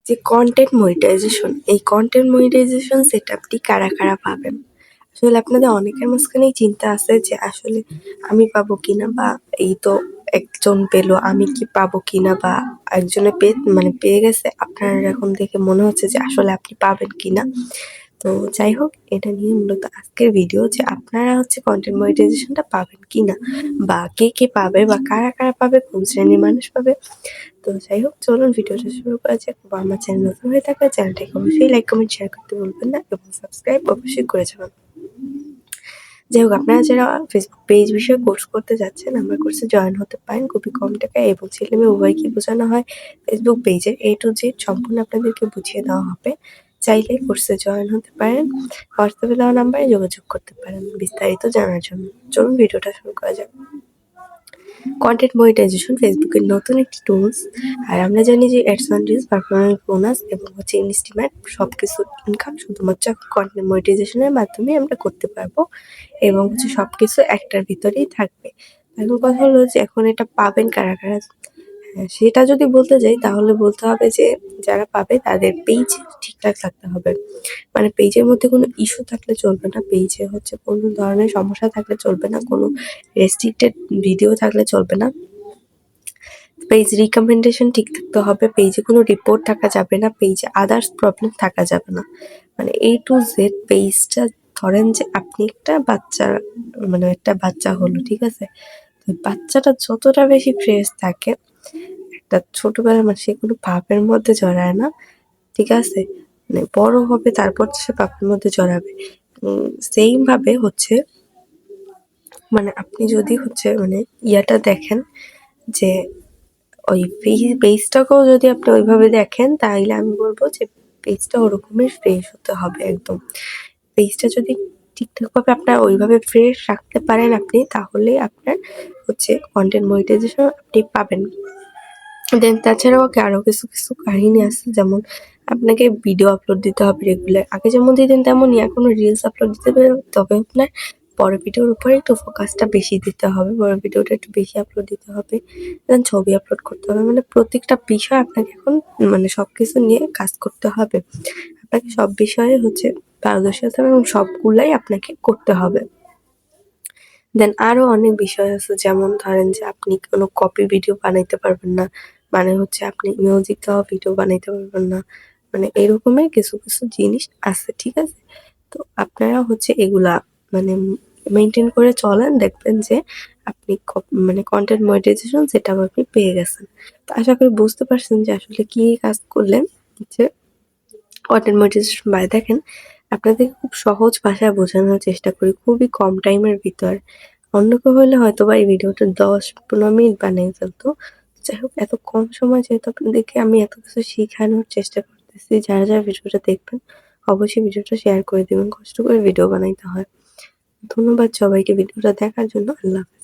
যে content monetization, এই content monetization সেটআপটি কারা কারা পাবেন? আসলে আপনাদের অনেকের মাঝখানেই চিন্তা আছে যে আসলে আমি পাবো কিনা, বা এই তো একজন পেলো, আমি কি পাবো কিনা, বা একজনে পেয়ে গেছে, আপনার এখন দেখে মনে হচ্ছে যে আসলে আপনি পাবেন কিনা। তো যাই হোক, এটা নিয়ে মূলত আজকের ভিডিও যে আপনারা হচ্ছে কন্টেন্ট মনিটাইজেশনটা পাবেন কিনা, বা কে কে পাবে, বা কারা কারা পাবে, কোন শ্রেণীর মানুষ পাবে। তো যাই হোক, চলুন ভিডিওটা শুরু করা যাক। বা আমার চ্যানেল নতুন হয়ে থাকলে চ্যানেলটাকে অবশ্যই লাইক, কমেন্ট, শেয়ার করতে ভুলবেন না, এবং সাবস্ক্রাইব অবশ্যই করে যাবেন। যাই হোক, আপনারা যারা ফেসবুক পেজ বিষয়ে কোর্স করতে যাচ্ছেন, আমার কোর্সে জয়েন হতে পারেন খুবই কম টাকায়, এবং ছেলে মেয়ে উভয়কে বোঝানো হয়। ফেসবুক পেজের A to Z সম্পূর্ণ আপনাদেরকে বুঝিয়ে দেওয়া হবে। চাইলে কোর্সে জয়েন হতে পারেন, হোয়াটসঅ্যাপে দেওয়া নাম্বারে যোগাযোগ করতে পারেন বিস্তারিত জানার জন্য। চলুন ভিডিওটা শুরু করা যাক। কন্টেন্ট মনিটাইজেশন ফেসবুকের নতুন একটি টুলস। আর আমরা জানি যে ads on reels, performance bonus এবং হচ্ছে ইনস্টিমেট সবকিছু ইনকাম শুধুমাত্র কন্টেন্ট মনিটাইজেশনের মাধ্যমে আমরা করতে পারবো, এবং হচ্ছে সবকিছু একটার ভিতরেই থাকবে। এখন কথা হলো যে এখন এটা পাবেন কারা কারা। হ্যাঁ, সেটা যদি বলতে যাই তাহলে বলতে হবে যে যারা পাবে তাদের পেজ ঠিকঠাক থাকতে হবে। মানে পেজের মধ্যে কোনো ইস্যু থাকলে চলবে না, পেজে হচ্ছে কোনো ধরনের সমস্যা থাকলে চলবে না, কোনো রেস্ট্রিক্টেড ভিডিও থাকলে চলবে না, পেজ রিকমেন্ডেশন ঠিক থাকতে হবে, পেজে কোনো রিপোর্ট থাকা যাবে না, পেজে আদার্স প্রবলেম থাকা যাবে না। মানে A to Z পেজটা, ধরেন যে আপনি একটা বাচ্চা হলো, ঠিক আছে? তো বাচ্চাটা যতটা বেশি ফ্রেশ থাকে, একটা ছোটবেলার মানুষ সে কোনো পাপের মধ্যে জড়ায় না, ঠিক আছে? মানে বড় হবে তারপর সে পাপের মধ্যে জড়াবে। সেইম ভাবে হচ্ছে, মানে আপনি যদি হচ্ছে ইয়াটা দেখেন যে ওই পেজটাকেও যদি আপনি ওইভাবে দেখেন, তাহলে আমি বলবো যে পেজটা ওরকমই ফ্রেশ হতে হবে একদম। পেজটা যদি ঠিকঠাকভাবে আপনার ওইভাবে ফ্রেশ রাখতে পারেন আপনি, তাহলে আপনার হচ্ছে কন্টেন্ট মনিটাইজেশন আপনি পাবেন। দেন তাছাড়াও আরো কিছু কিছু কাহিনী আছে, যেমন আপনাকে ভিডিও আপলোড দিতে হবে রেগুলার। আগে যেমন দিতেন তেমনই এখনো রিলস আপলোড দিতে হবে, তবে আপনার বড় ভিডিওর উপরে একটু ফোকাসটা বেশি দিতে হবে, বড় ভিডিওটা একটু বেশি আপলোড দিতে হবে, দেন ছবি আপলোড করতে হবে। মানে প্রত্যেকটা বিষয় আপনাকে এখন সবকিছু নিয়ে কাজ করতে হবে। আপনাকে সব বিষয়ে হচ্ছে পারদর্শী হতে হবে, এবং সবগুলাই আপনাকে করতে হবে। দেন আরো অনেক বিষয় আছে, যেমন ধরেন যে আপনি কোনো কপি ভিডিও বানাইতে পারবেন না, মানে হচ্ছে আপনি মিউজিক দেওয়া ভিডিও বানাইতে পারবেন না, মানে এরকমের কিছু কিছু জিনিস আছে, ঠিক আছে? তো আপনারা হচ্ছে এগুলা মানে মেনটেন করে চলেন, দেখবেন যে আপনি কন্টেন্ট মনিটাইজেশন সেটা আপনি পেয়ে গেছেন। তো আশা করি বুঝতে পারছেন যে আসলে কি কাজ করলে হচ্ছে কন্টেন্ট মনিটাইজেশন বাড়ে। দেখেন, আপনাদেরকে খুব সহজ ভাষায় বোঝানোর চেষ্টা করি, খুবই কম টাইমের ভিতর। অন্য কেউ হলে হয়তোবা এই ভিডিওটা 10-15 মিনিট বানিয়ে ফেলতো। যাই হোক, এত কম সময় যেহেতু আপনাদেরকে আমি এত কিছু শিখানোর চেষ্টা করতেছি, যারা যারা ভিডিওটা দেখবেন অবশ্যই ভিডিওটা শেয়ার করে দিবেন। কষ্ট করে ভিডিও বানাইতে হয়। ধন্যবাদ সবাইকে ভিডিওটা দেখার জন্য। আল্লাহ হাফেজ।